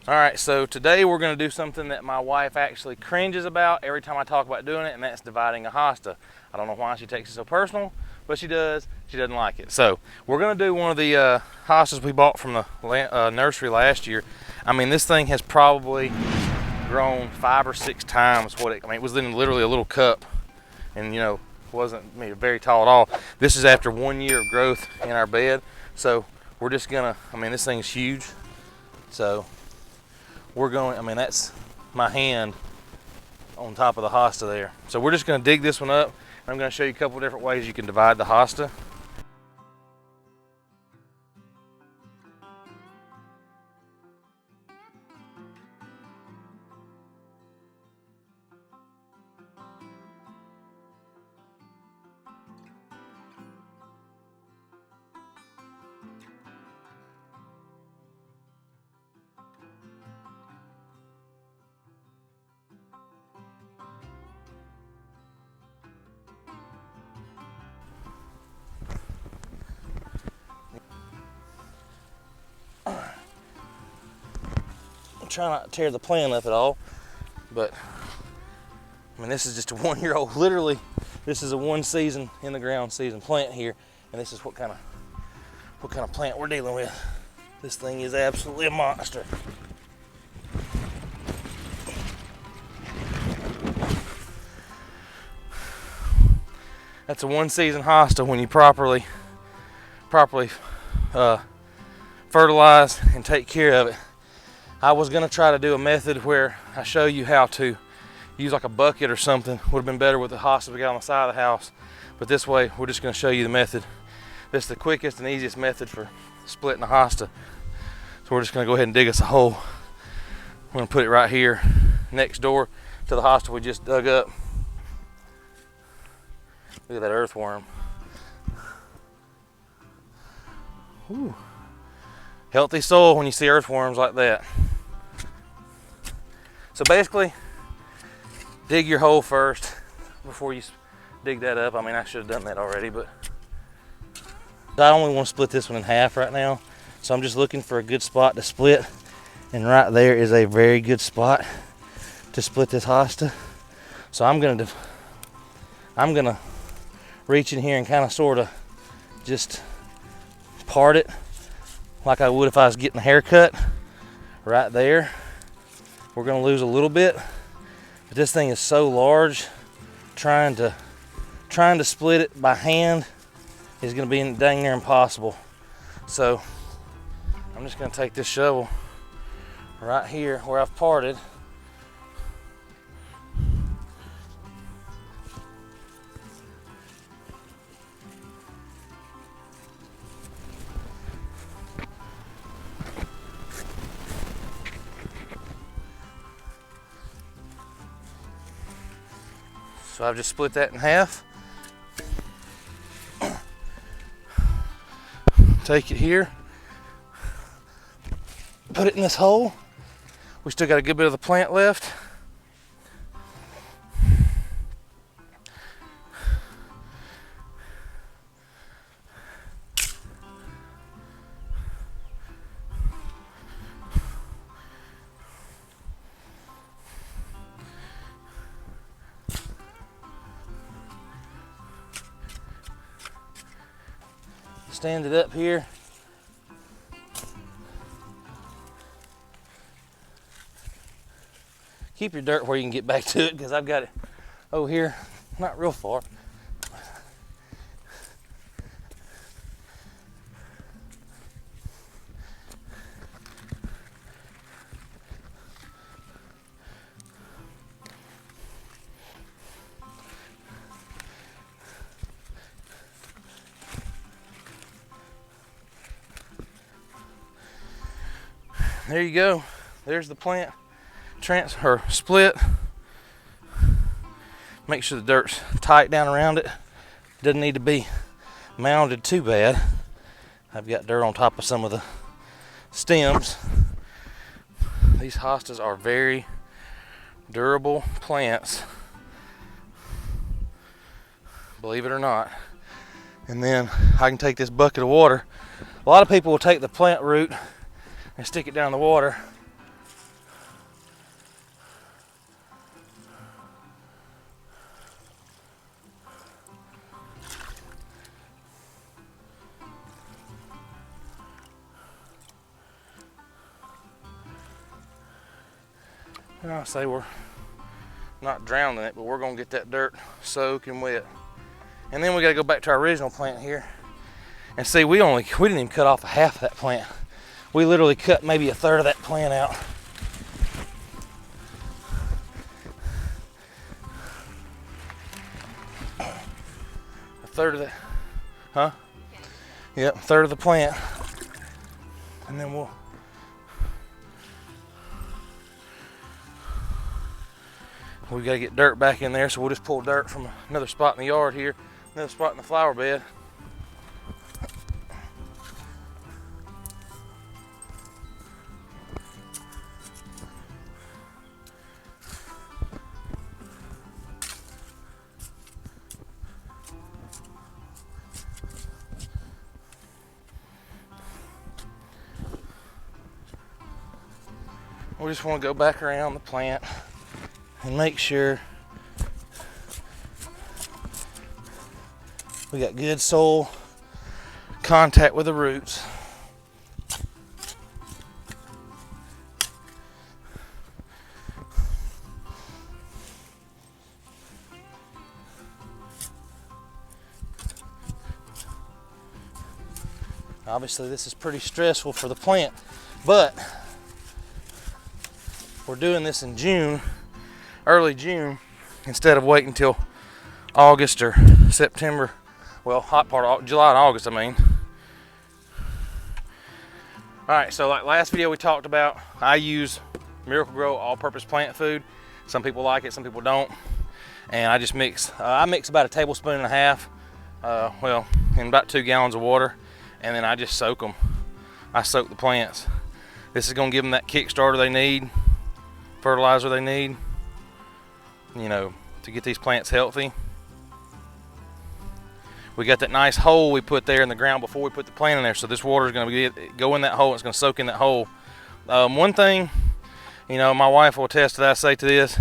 All right, so today we're going to do something that my wife actually cringes about every time I talk about doing it, and that's dividing a hosta. I don't know why she takes it so personal, but she does. She doesn't like it. So we're going to do one of the hostas we bought from the nursery last year. I mean, this thing has probably grown 5 or 6 times what it, I mean, it was in literally a little cup, and you know, wasn't very tall at all. This is after 1 year of growth in our bed. So we're just gonna, I mean, this thing's huge. So we're going, I mean, that's my hand on top of the hosta there. So we're just gonna dig this one up, and I'm gonna show you a couple different ways you can divide the hosta. Try not to tear the plant up at all, but I mean, this is just a 1 year old. Literally, this is a 1 season in the ground season plant here, and this is what kind of plant we're dealing with. This thing is absolutely a monster. That's a 1 season hosta when you properly fertilize and take care of it. I was gonna try to do a method where I show you how to use like a bucket or something. Would have been better with the hosta we got on the side of the house. But this way, we're just gonna show you the method. This is the quickest and easiest method for splitting a hosta. So we're just gonna go ahead and dig us a hole. We're gonna put it right here next door to the hosta we just dug up. Look at that earthworm. Ooh. Healthy soil when you see earthworms like that. So basically, dig your hole first before you dig that up. I mean, I should have done that already, but I only want to split this one in half right now. So I'm just looking for a good spot to split. And right there is a very good spot to split this hosta. So I'm gonna reach in here and kind of sort of just part it like I would if I was getting a haircut right there. We're gonna lose a little bit, but this thing is so large, trying to split it by hand is gonna be dang near impossible. So I'm just gonna take this shovel right here where I've parted. So I've just split that in half. Take it here, put it in this hole. We still got a good bit of the plant left. Stand it up here. Keep your dirt where you can get back to it, because I've got it over here, not real far. There you go. There's the plant split. Make sure the dirt's tight down around it. Doesn't need to be mounded too bad. I've got dirt on top of some of the stems. These hostas are very durable plants, believe it or not. And then I can take this bucket of water. A lot of people will take the plant root and stick it down in the water. I say we're not drowning it, but we're gonna get that dirt soaking wet. And then we gotta go back to our original plant here and see, we didn't even cut off a half of that plant. We literally cut maybe a third of that plant out. A third of that, huh? Yep, a third of the plant. And then we gotta get dirt back in there, so we'll just pull dirt from another spot in the yard here, another spot in the flower bed. We just want to go back around the plant and make sure we got good soil contact with the roots. Obviously this is pretty stressful for the plant, but we're doing this in June, early June, instead of waiting until August or September. Well, hot part of July and August, I mean. All right, so like last video we talked about, I use Miracle-Gro all-purpose plant food. Some people like it, some people don't. And I just mix, I mix about 1.5 tablespoons, well, in about 2 gallons of water, and then I just soak them. I soak the plants. This is gonna give them that kickstarter they need, fertilizer they need, you know, to get these plants healthy. We got that nice hole we put there in the ground before we put the plant in there, so this water is going to go in that hole. It's going to soak in that hole. One thing, you know, my wife will attest to that. I say to this,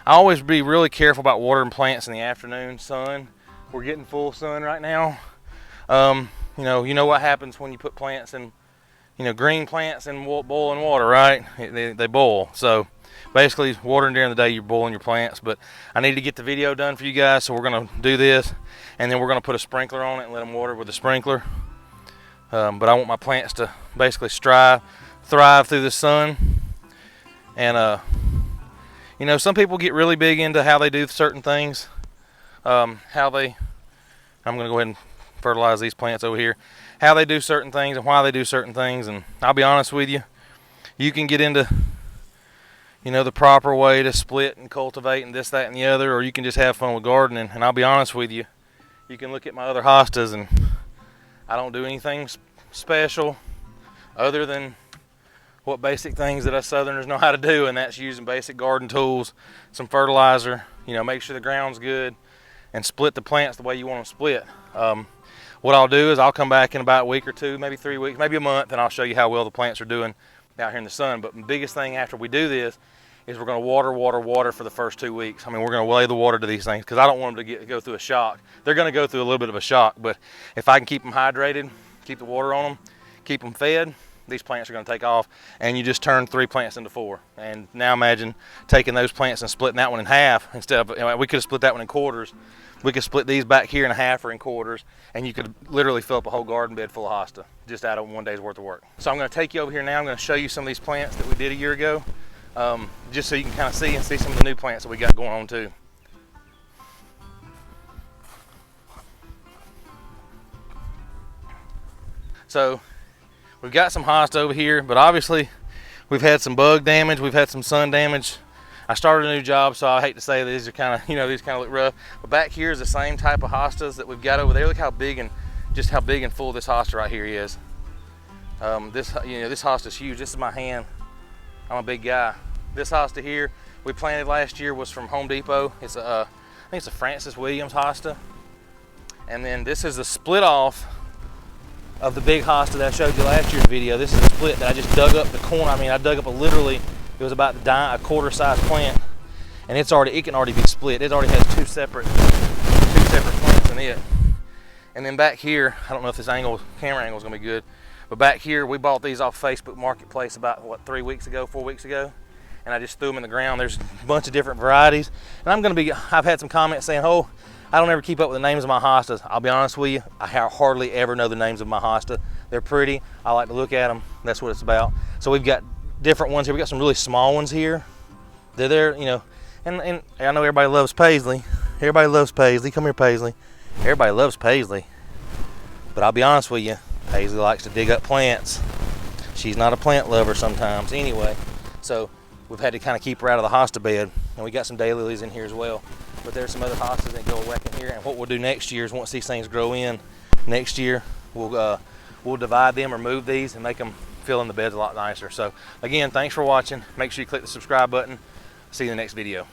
I always be really careful about watering plants in the afternoon sun. We're getting full sun right now. You know what happens when you put plants in, you know, green plants in boiling water, right? They boil. So basically, watering during the day, you're boiling your plants. But I need to get the video done for you guys, so we're going to do this, and then we're going to put a sprinkler on it and let them water with the sprinkler. But I want my plants to basically thrive through the sun. And you know, some people get really big into how they do certain things. I'm going to go ahead and fertilize these plants over here. How they do certain things and why they do certain things. And I'll be honest with you, you can get into, you know, the proper way to split and cultivate and this, that, and the other, or you can just have fun with gardening. And I'll be honest with you, you can look at my other hostas, and I don't do anything special other than what basic things that us Southerners know how to do, and that's using basic garden tools, some fertilizer, you know, make sure the ground's good, and split the plants the way you want them split. What I'll do is I'll come back in about a week or two, maybe 3 weeks, maybe a month, and I'll show you how well the plants are doing out here in the sun. But the biggest thing after we do this is we're going to water for the first 2 weeks. I mean, we're going to lay the water to these things because I don't want them to go through a shock. They're going to go through a little bit of a shock, but if I can keep them hydrated, keep the water on them, keep them fed, these plants are going to take off. And you just turn 3 plants into 4. And now imagine taking those plants and splitting that one in half. Instead of, you know, we could have split that one in quarters. We could split these back here in half or in quarters, and you could literally fill up a whole garden bed full of hosta just out of 1 day's worth of work. So I'm going to take you over here now. I'm going to show you some of these plants that we did a year ago, just so you can kind of see some of the new plants that we got going on too. So we've got some hosta over here, but obviously we've had some bug damage, we've had some sun damage. I started a new job, so I hate to say these are kind of, you know, these kind of look rough. But back here is the same type of hostas that we've got over there. Look how big and just how big and full this hosta right here is. This hosta is huge. This is my hand. I'm a big guy. This hosta here we planted last year was from Home Depot. It's a, I think it's a Francis Williams hosta. And then this is the split off of the big hosta that I showed you last year's video. This is a split that I just dug up the corner. I mean, I dug up literally. It was about a quarter size plant, and it can already be split. It already has two separate plants in it. And then back here, I don't know if this camera angle is gonna be good, but back here we bought these off Facebook Marketplace about 4 weeks ago. and I just threw them in the ground. There's a bunch of different varieties, and I've had some comments saying, oh, I don't ever keep up with the names of my hostas. I'll be honest with you, I hardly ever know the names of my hosta. They're pretty, I like to look at them, that's what it's about. So we've got different ones here. We got some really small ones here. They're there, you know, and I know everybody loves Paisley. Everybody loves Paisley. Come here, Paisley. Everybody loves Paisley. But I'll be honest with you, Paisley likes to dig up plants. She's not a plant lover sometimes anyway. So we've had to kind of keep her out of the hosta bed. And we got some daylilies in here as well. But there's some other hostas that go back in here. And what we'll do next year is once these things grow in, next year we'll divide them or move these and make them fill in the beds a lot nicer. So again, thanks for watching. Make sure you click the subscribe button. See you in the next video.